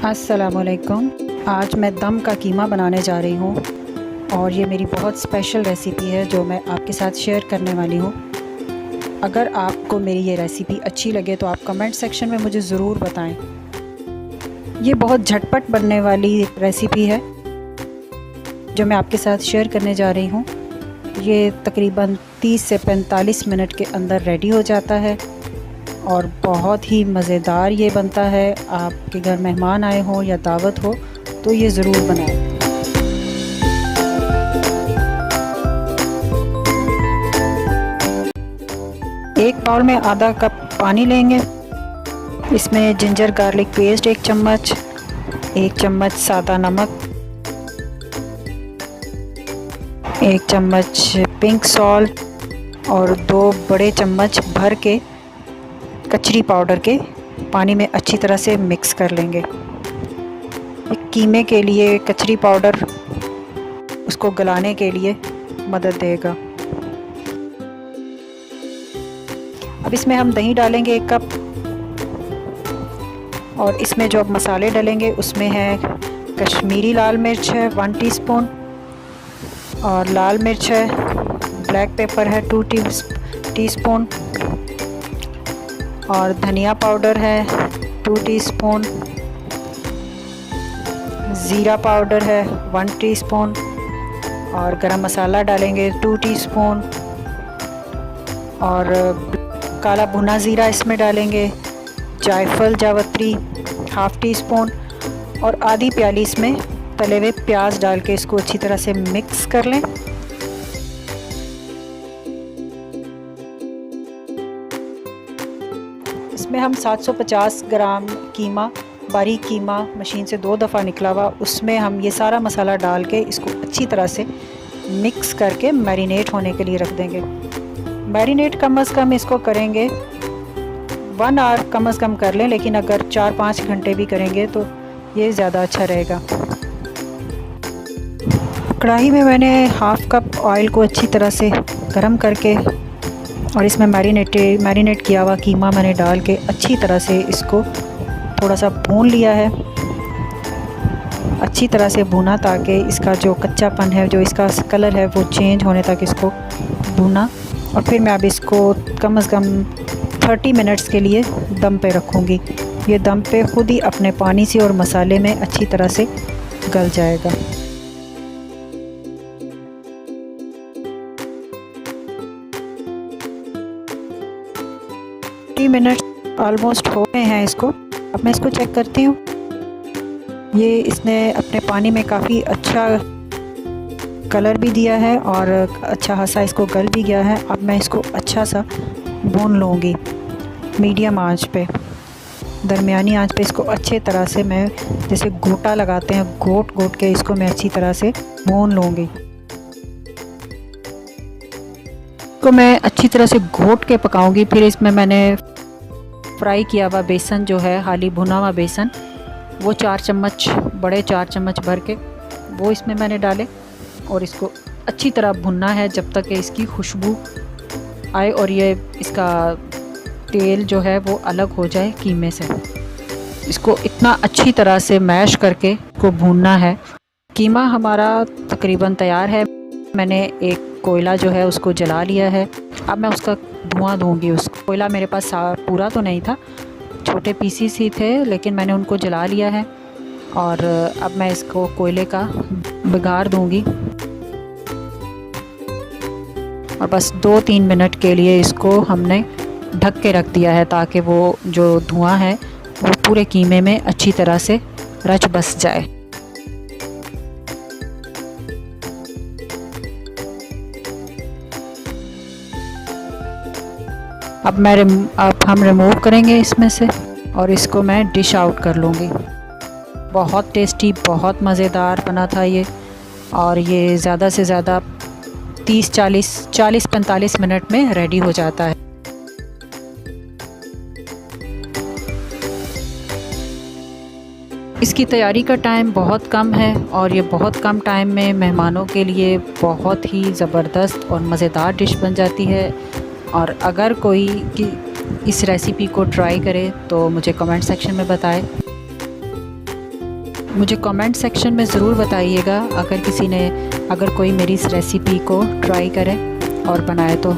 अस्सलामुअलैकुम। आज मैं दम का कीमा बनाने जा रही हूँ और ये मेरी बहुत स्पेशल रेसिपी है जो मैं आपके साथ शेयर करने वाली हूँ। अगर आपको मेरी ये रेसिपी अच्छी लगे तो आप कमेंट सेक्शन में मुझे ज़रूर बताएं। ये बहुत झटपट बनने वाली रेसिपी है जो मैं आपके साथ शेयर करने जा रही हूँ। ये तकरीबन 30 से 45 मिनट के अंदर रेडी हो जाता है और बहुत ही मज़ेदार ये बनता है। आपके घर मेहमान आए हों या दावत हो तो ये ज़रूर बनाएं। एक बाउल में आधा कप पानी लेंगे। इसमें जिंजर गार्लिक पेस्ट 1 चम्मच, 1 चम्मच सादा नमक, 1 चम्मच पिंक सॉल्ट और 2 बड़े चम्मच भर के कचरी पाउडर के पानी में अच्छी तरह से मिक्स कर लेंगे। कीमे के लिए कचरी पाउडर उसको गलाने के लिए मदद देगा। अब इसमें हम दही डालेंगे 1 कप और इसमें जो अब मसाले डालेंगे उसमें है कश्मीरी लाल मिर्च है 1 टीस्पून और लाल मिर्च है, ब्लैक पेपर है 2 टीस्पून और धनिया पाउडर है 2 टीस्पून, ज़ीरा पाउडर है 1 टीस्पून और गरम मसाला डालेंगे 2 टीस्पून और काला भुना ज़ीरा इसमें डालेंगे, जायफल जावित्री 1/2 टीस्पून और आधी प्याली इसमें तले हुए प्याज डाल के इसको अच्छी तरह से मिक्स कर लें। इसमें हम 750 ग्राम कीमा, बारीक कीमा मशीन से 2 दफ़ा निकला हुआ, उसमें हम ये सारा मसाला डाल के इसको अच्छी तरह से मिक्स करके मैरिनेट होने के लिए रख देंगे। मैरिनेट कम से कम इसको करेंगे 1 आवर कम से कम कर लें, लेकिन अगर 4-5 घंटे भी करेंगे तो ये ज़्यादा अच्छा रहेगा। कढ़ाई में मैंने 1/2 कप ऑयल को अच्छी तरह से गर्म करके और इसमें मैरिनेट किया हुआ कीमा मैंने डाल के अच्छी तरह से इसको थोड़ा सा भून लिया है। अच्छी तरह से भूना ताकि इसका जो कच्चापन है, जो इसका कलर है वो चेंज होने तक इसको भूना। और फिर मैं अब इसको कम से कम 30 मिनट्स के लिए दम पे रखूँगी। ये दम पे खुद ही अपने पानी से और मसाले में अच्छी तरह से गल जाएगा। 30 मिनट ऑलमोस्ट हो गए हैं इसको। अब मैं इसको चेक करती हूँ। ये इसने अपने पानी में काफ़ी अच्छा कलर भी दिया है और अच्छा खासा इसको गल भी गया है। अब मैं इसको अच्छा सा भून लूँगी मीडियम आंच पे, दरमियानी आंच पे इसको अच्छे तरह से मैं जैसे गोटा लगाते हैं गोट के इसको मैं अच्छी तरह से भून लूँगी। को मैं अच्छी तरह से घोट के पकाऊंगी। फिर इसमें मैंने फ्राई किया हुआ बेसन जो है, हाली भुना हुआ बेसन, वो 4 चम्मच, बड़े 4 चम्मच भर के वो इसमें मैंने डाले और इसको अच्छी तरह भुनना है जब तक कि इसकी खुशबू आए और ये इसका तेल जो है वो अलग हो जाए कीमे से। इसको इतना अच्छी तरह से मैश करके इसको भूनना है। कीमा हमारा तकरीबन तैयार है। मैंने एक कोयला जो है उसको जला लिया है। अब मैं उसका धुआं दूंगी। उस कोयला मेरे पास पूरा तो नहीं था, छोटे पीसीस ही थे, लेकिन मैंने उनको जला लिया है और अब मैं इसको कोयले का बिगाड़ दूंगी और बस 2-3 मिनट के लिए इसको हमने ढक के रख दिया है ताकि वो जो धुआं है वो पूरे कीमे में अच्छी तरह से रच बस जाए। अब हम रिमूव करेंगे इसमें से और इसको मैं डिश आउट कर लूँगी। बहुत टेस्टी, बहुत मज़ेदार बना था ये और ये ज़्यादा से ज़्यादा 40-45 मिनट में रेडी हो जाता है। इसकी तैयारी का टाइम बहुत कम है और ये बहुत कम टाइम में मेहमानों के लिए बहुत ही ज़बरदस्त और मज़ेदार डिश बन जाती है। और अगर कोई इस रेसिपी को ट्राई करे तो मुझे कमेंट सेक्शन में बताएं। मुझे कमेंट सेक्शन में ज़रूर बताइएगा अगर कोई मेरी इस रेसिपी को ट्राई करे और बनाए तो।